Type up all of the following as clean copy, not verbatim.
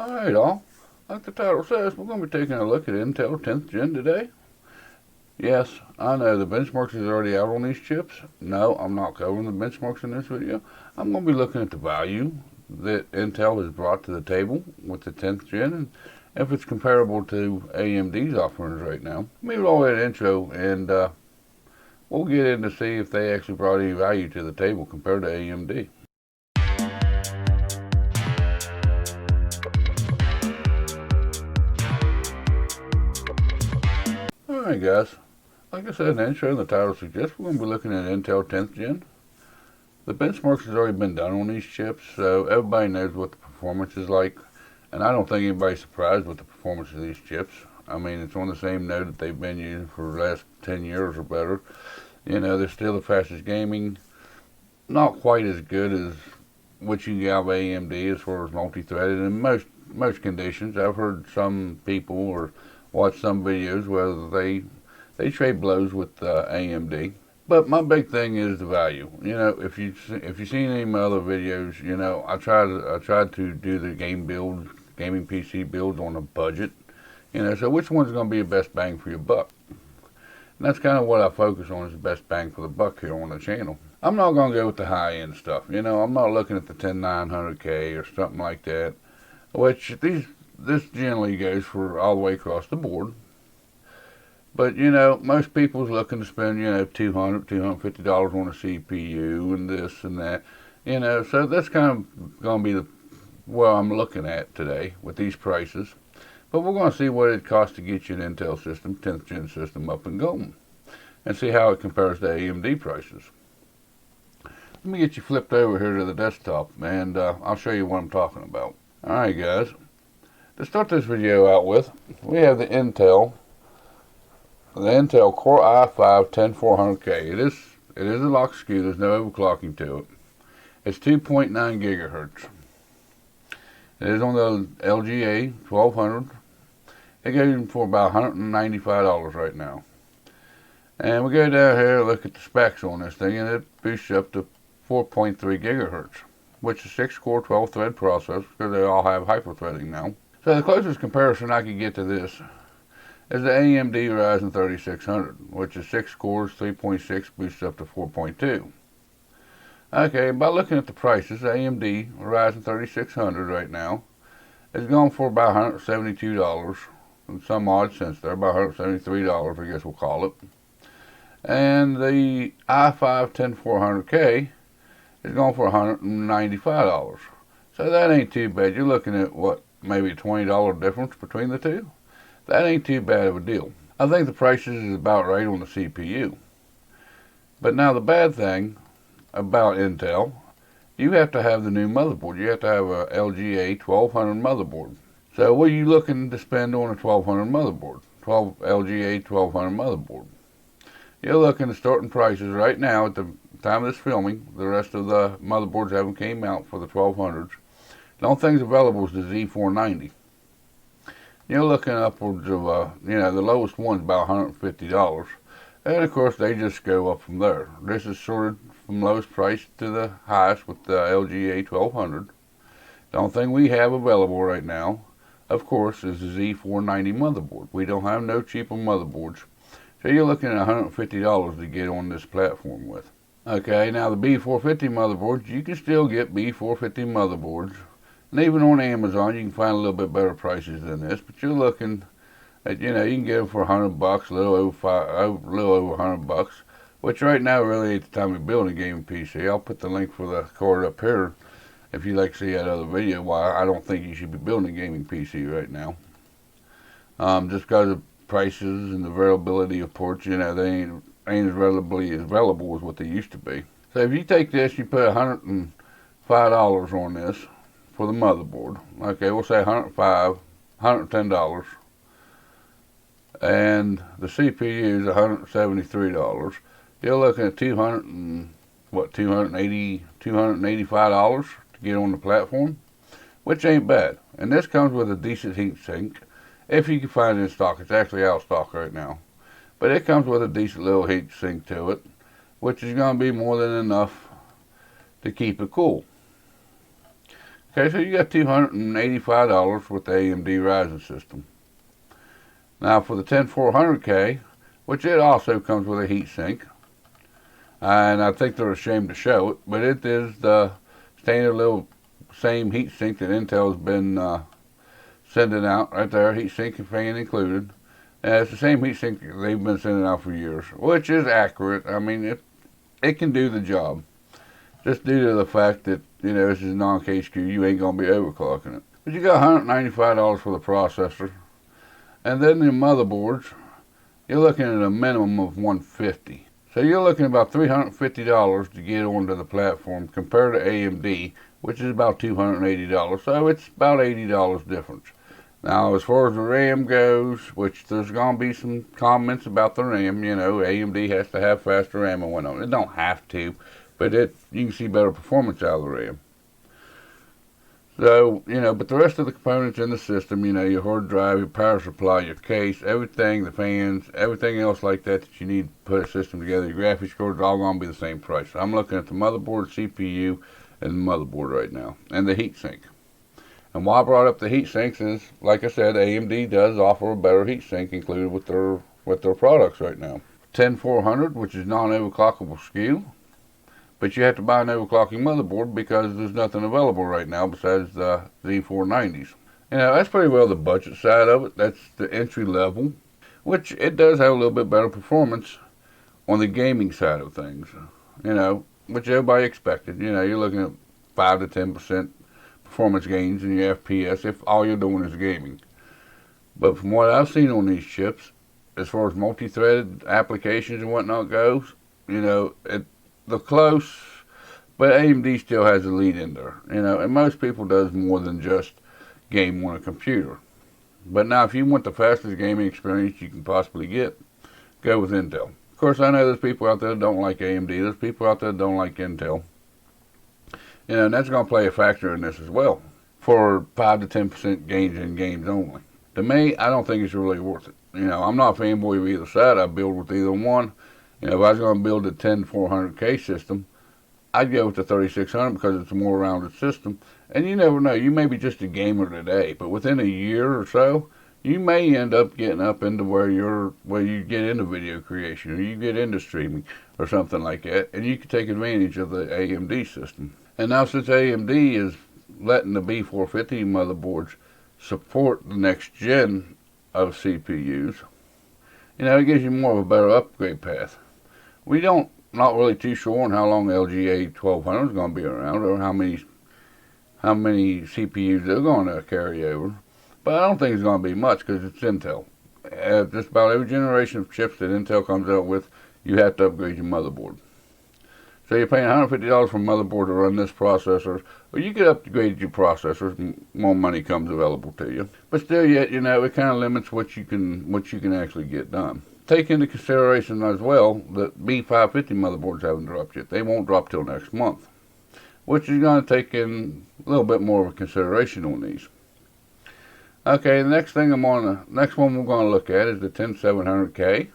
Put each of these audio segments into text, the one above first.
Alright all, like the title says, we're going to be taking a look at Intel 10th Gen today. Yes, I know the benchmarks is already out on these chips. No, I'm not covering the benchmarks in this video. I'm going to be looking at the value that Intel has brought to the table with the 10th Gen and if it's comparable to AMD's offerings right now. Let me roll that intro and we'll get in to see if they actually brought any value to the table compared to AMD. Alright guys, like I said in the intro and the title suggests, we're going to be looking at Intel 10th Gen. The benchmarks has already been done on these chips, so everybody knows what the performance is like. And I don't think anybody's surprised with the performance of these chips. I mean, it's on the same node that they've been using for the last 10 years or better. You know, they're still the fastest gaming. Not quite as good as what you can get out of AMD as far as multi-threaded in most conditions. I've heard some people or watched some videos where they trade blows with AMD. But my big thing is the value. You know, if you've seen any of my other videos, you know, I tried to do the gaming PC builds on a budget. You know, so which one's going to be the best bang for your buck? And that's kind of what I focus on, is the best bang for the buck here on the channel. I'm not going to go with the high-end stuff. You know, I'm not looking at the 10900K or something like that, which this generally goes for all the way across the board. But, you know, most people's looking to spend, you know, $200, $250 on a CPU and this and that. You know, so that's kind of going to be what I'm looking at today with these prices. But we're going to see what it costs to get you an Intel system, 10th Gen system up and going. And see how it compares to AMD prices. Let me get you flipped over here to the desktop and I'll show you what I'm talking about. Alright guys, to start this video out with, we have the Intel Core i5-10400K. It is a lock SKU, there's no overclocking to it. It's 2.9 gigahertz. It is on the LGA 1200. It goes for about $195 right now. And we go down here and look at the specs on this thing, and it boosts up to 4.3 gigahertz, which is 6-core 12-thread processor, because they all have hyper-threading now. So the closest comparison I can get to this is the AMD Ryzen 3600, which is 6 cores, 3.6, boosts up to 4.2. Okay, by looking at the prices, the AMD Ryzen 3600 right now is going for about $172, and some odd cents there, about $173, I guess we'll call it. And the i5-10400K is going for $195. So that ain't too bad. You're looking at, what, maybe a $20 difference between the two? That ain't too bad of a deal. I think the prices is about right on the CPU. But now the bad thing about Intel, you have to have the new motherboard. You have to have a LGA 1200 motherboard. So what are you looking to spend on a 1200 motherboard? LGA 1200 motherboard. You're looking at starting prices right now at the time of this filming. The rest of the motherboards haven't came out for the 1200s. The only things available is the Z490. You're looking upwards of, you know, the lowest one's about $150. And of course they just go up from there. This is sorted from lowest price to the highest with the LGA 1200. The only thing we have available right now, of course, is the Z490 motherboard. We don't have no cheaper motherboards. So you're looking at $150 to get on this platform with. Okay, now the B450 motherboards, you can still get B450 motherboards. And even on Amazon, you can find a little bit better prices than this. But you're looking at, you know, you can get them for $100, a little over $100. Which right now really ain't the time to build a gaming PC. I'll put the link for the card up here if you'd like to see that other video why I don't think you should be building a gaming PC right now. Just because of prices and the availability of ports, you know, they ain't as readily available as what they used to be. So if you take this, you put $105 on this for the motherboard. Okay, we'll say $105, $110. And the CPU is $173. You're looking at $285 to get on the platform, which ain't bad. And this comes with a decent heat sink, if you can find it in stock. It's actually out of stock right now. But it comes with a decent little heat sink to it, which is going to be more than enough to keep it cool. Okay, so you got $285 with the AMD Ryzen system. Now for the 10400K, which it also comes with a heatsink, and I think they're ashamed to show it, but it is the standard little same heatsink that Intel's been sending out right there, heatsink and fan included. And it's the same heatsink they've been sending out for years, which is accurate. I mean, it can do the job. Just due to the fact that, you know, this is non-KSQ, you ain't going to be overclocking it. But you got $195 for the processor. And then the motherboards, you're looking at a minimum of $150. So you're looking at about $350 to get onto the platform compared to AMD, which is about $280. So it's about $80 difference. Now, as far as the RAM goes, which there's going to be some comments about the RAM, you know, AMD has to have faster RAM and whatnot. It don't have to, but you can see better performance out of the RAM. So, you know, but the rest of the components in the system, you know, your hard drive, your power supply, your case, everything, the fans, everything else like that that you need to put a system together, your graphics cards, all going to be the same price. So I'm looking at the motherboard, CPU, and the motherboard right now, and the heatsink. And why I brought up the heatsinks is, like I said, AMD does offer a better heatsink included with their products right now. 10400, which is non-overclockable SKU, but you have to buy an overclocking motherboard because there's nothing available right now besides the Z490s. You know, that's pretty well the budget side of it. That's the entry level, which it does have a little bit better performance on the gaming side of things. You know, which everybody expected. You know, you're looking at 5 to 10% performance gains in your FPS if all you're doing is gaming. But from what I've seen on these chips, as far as multi-threaded applications and whatnot goes, you know, they're close, but AMD still has a lead in there. You know, and most people does more than just game on a computer. But now, if you want the fastest gaming experience you can possibly get, go with Intel. Of course, I know there's people out there that don't like AMD. There's people out there that don't like Intel. You know, and that's going to play a factor in this as well for 5 to 10% gains in games only. To me, I don't think it's really worth it. You know, I'm not a fanboy of either side. I build with either one. You know, if I was going to build a 10400K system, I'd go with the 3600 because it's a more rounded system. And you never know, you may be just a gamer today, but within a year or so, you may end up getting up into where you get into video creation or you get into streaming or something like that, and you can take advantage of the AMD system. And now since AMD is letting the B450 motherboards support the next gen of CPUs, you know, it gives you more of a better upgrade path. Not really too sure on how long LGA 1200 is going to be around or how many CPUs they're going to carry over. But I don't think it's going to be much because it's Intel. Just about every generation of chips that Intel comes out with, you have to upgrade your motherboard. So you're paying $150 for a motherboard to run this processor, or you could upgrade your processors and more money comes available to you. But still yet, you know, it kind of limits what you can actually get done. Take into consideration as well that B550 motherboards haven't dropped yet. They won't drop till next month, which is going to take in a little bit more of a consideration on these. Okay, the next one we're going to look at is the 10700K.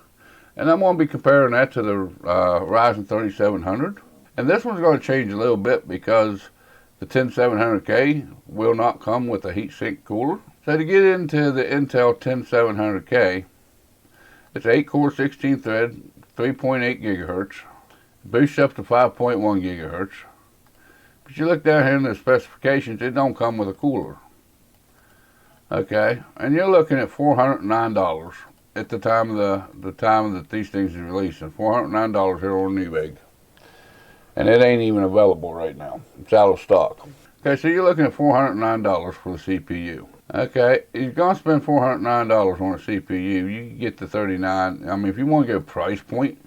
And I'm going to be comparing that to the Ryzen 3700. And this one's going to change a little bit because the 10700K will not come with a heatsink cooler. So to get into the Intel 10700K, it's 8-core, 16-thread, 3.8 gigahertz. Boosts up to 5.1 gigahertz. But you look down here in the specifications, it don't come with a cooler. Okay, and you're looking at $409 at the time that these things are releasing. $409 here on Newegg. And it ain't even available right now. It's out of stock. Okay, so you're looking at $409 for the CPU. Okay, you're going to spend $409 on a CPU. You can get the 39. I mean, if you want to go price point,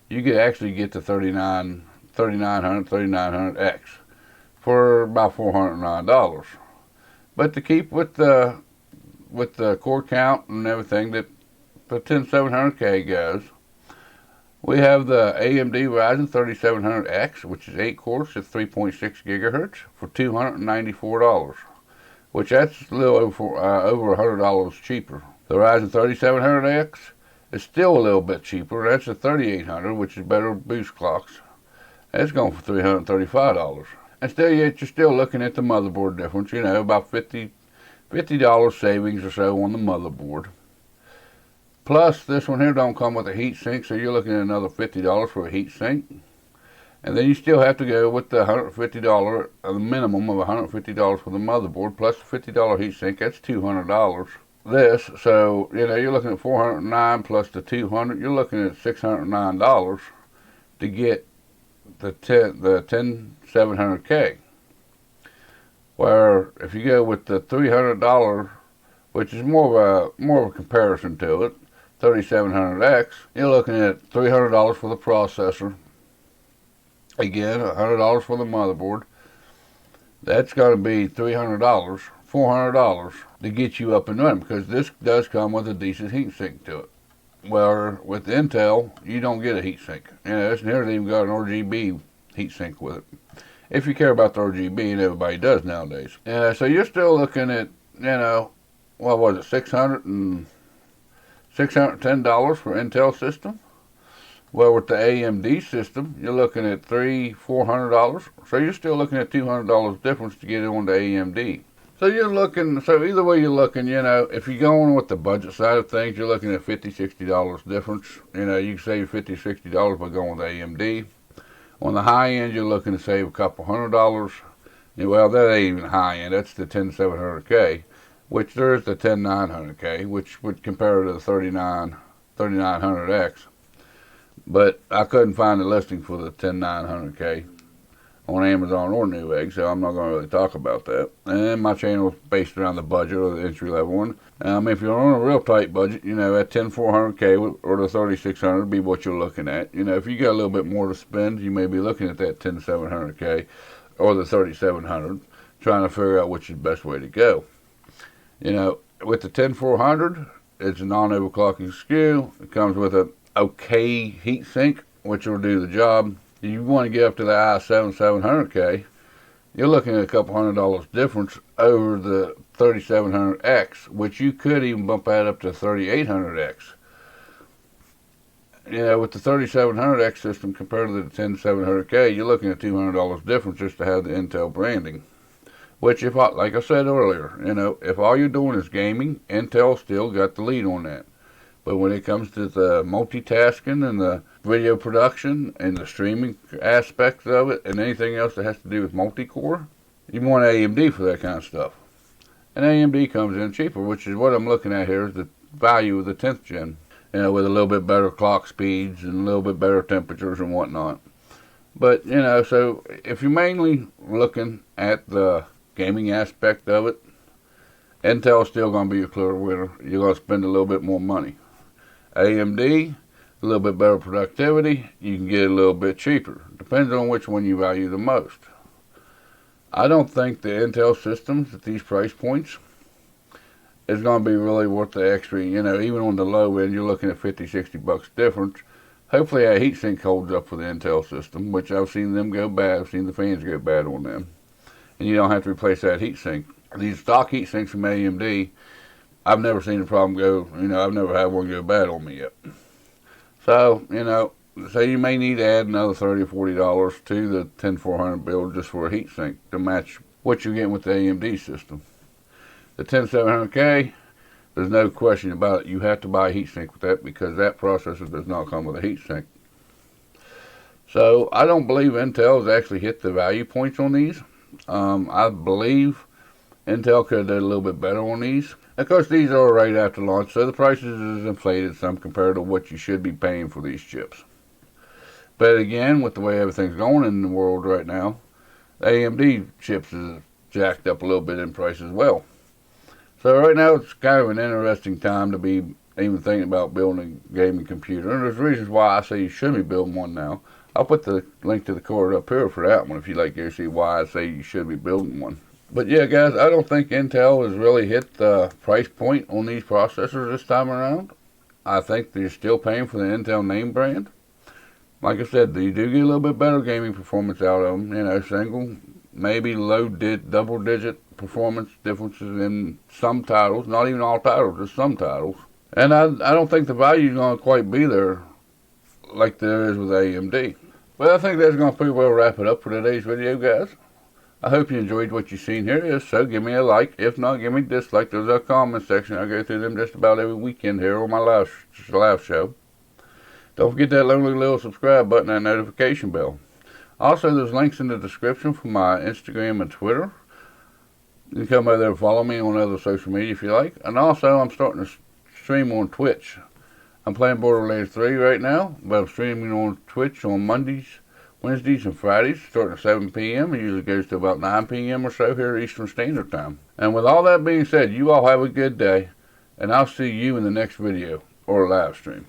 you could actually get the 3900X for about $409. But to keep with the core count and everything that the 10700K goes, we have the AMD Ryzen 3700X, which is 8 cores at 3.6 gigahertz for $294, which that's a little over $100 cheaper. The Ryzen 3700X is still a little bit cheaper. That's a 3800, which is better boost clocks. That's going for $335. And still, yet you're still looking at the motherboard difference. You know, about $50 savings or so on the motherboard. Plus, this one here don't come with a heat sink, so you're looking at another $50 for a heat sink. And then you still have to go with the $150, the minimum of $150 for the motherboard, plus the $50 heat sink. That's $200. This, so you know, you're looking at $409 plus the $200. You're looking at $609 to get the 10700K. Where if you go with the $300, which is more of a comparison to it, 3700X, you're looking at $300 for the processor. Again, $100 for the motherboard. That's going to be $300, $400 to get you up and running, because this does come with a decent heat sink to it. Well, with Intel, you don't get a heat sink. You know, it's never even got an RGB heat sink with it. If you care about the RGB, and everybody does nowadays. So you're still looking at, you know, what was it, $610 for Intel system? Well, with the AMD system, you're looking at $400. So you're still looking at $200 difference to get it on the AMD. So you're looking, so either way you're looking, you know, if you're going with the budget side of things, you're looking at $50, $60 difference. You know, you can save $50, $60 by going with AMD. On the high end, you're looking to save a couple $100. Well, that ain't even high end. That's the 10700K, which there is the 10900K, which would compare to the 3900X. But I couldn't find a listing for the 10900K on Amazon or Newegg, so I'm not going to really talk about that. And my channel is based around the budget or the entry level one. If you're on a real tight budget, you know, at 10400K or the 3600 would be what you're looking at. You know, if you got a little bit more to spend, you may be looking at that 10700K or the 3700, trying to figure out which is the best way to go. You know, with the 10400, it's a non-overclocking SKU. It comes with a okay heat sink, which will do the job. If you want to get up to the i7 700K, you're looking at a couple $100 difference over the 3700X, which you could even bump that up to 3800X. You know, with the 3700X system compared to the 10700K, you're looking at $200 difference just to have the Intel branding. Which, like I said earlier, you know, if all you're doing is gaming, Intel still got the lead on that. But when it comes to the multitasking and the video production and the streaming aspects of it and anything else that has to do with multi-core, you want AMD for that kind of stuff. And AMD comes in cheaper, which is what I'm looking at here, is the value of the 10th gen. You know, with a little bit better clock speeds and a little bit better temperatures and whatnot. But, you know, so if you're mainly looking at the gaming aspect of it, Intel's still going to be your clear winner. You're going to spend a little bit more money. AMD, a little bit better productivity, you can get it a little bit cheaper. Depends on which one you value the most. I don't think the Intel systems at these price points is going to be really worth the extra. You know, even on the low end, you're looking at $50, $60 difference. Hopefully that heatsink holds up for the Intel system, which I've seen them go bad. I've seen the fans go bad on them. And you don't have to replace that heatsink. These stock heatsinks from AMD, I've never seen a problem go, you know, I've never had one go bad on me yet. So, you know, so you may need to add another $30 or $40 to the 10400 build just for a heatsink to match what you're getting with the AMD system. The 10700K, there's no question about it. You have to buy a heatsink with that because that processor does not come with a heatsink. So, I don't believe Intel has actually hit the value points on these. I believe Intel could have done a little bit better on these. Of course, these are right after launch, so the prices is inflated some compared to what you should be paying for these chips. But again, with the way everything's going in the world right now, AMD chips is jacked up a little bit in price as well. So right now, it's kind of an interesting time to be even thinking about building a gaming computer. And there's reasons why I say you should be building one now. I'll put the link to the card up here for that one if you'd like to see why I say you should be building one. But yeah, guys, I don't think Intel has really hit the price point on these processors this time around. I think they're still paying for the Intel name brand. Like I said, you do get a little bit better gaming performance out of them. You know, single, maybe double-digit performance differences in some titles. Not even all titles, just some titles. And I don't think the value is going to quite be there like there is with AMD. But I think that's going to pretty well wrap it up for today's video, guys. I hope you enjoyed what you've seen here. If so, give me a like. If not, give me a dislike. There's a comment section. I go through them just about every weekend here on my live show. Don't forget that lonely little subscribe button and notification bell. Also, there's links in the description for my Instagram and Twitter. You can come over there and follow me on other social media if you like. And also, I'm starting to stream on Twitch. I'm playing Borderlands 3 right now, but I'm streaming on Twitch on Mondays, Wednesdays, and Fridays, starting at 7 p.m. It usually goes to about 9 p.m. or so here Eastern Standard Time. And with all that being said, you all have a good day, and I'll see you in the next video or live stream.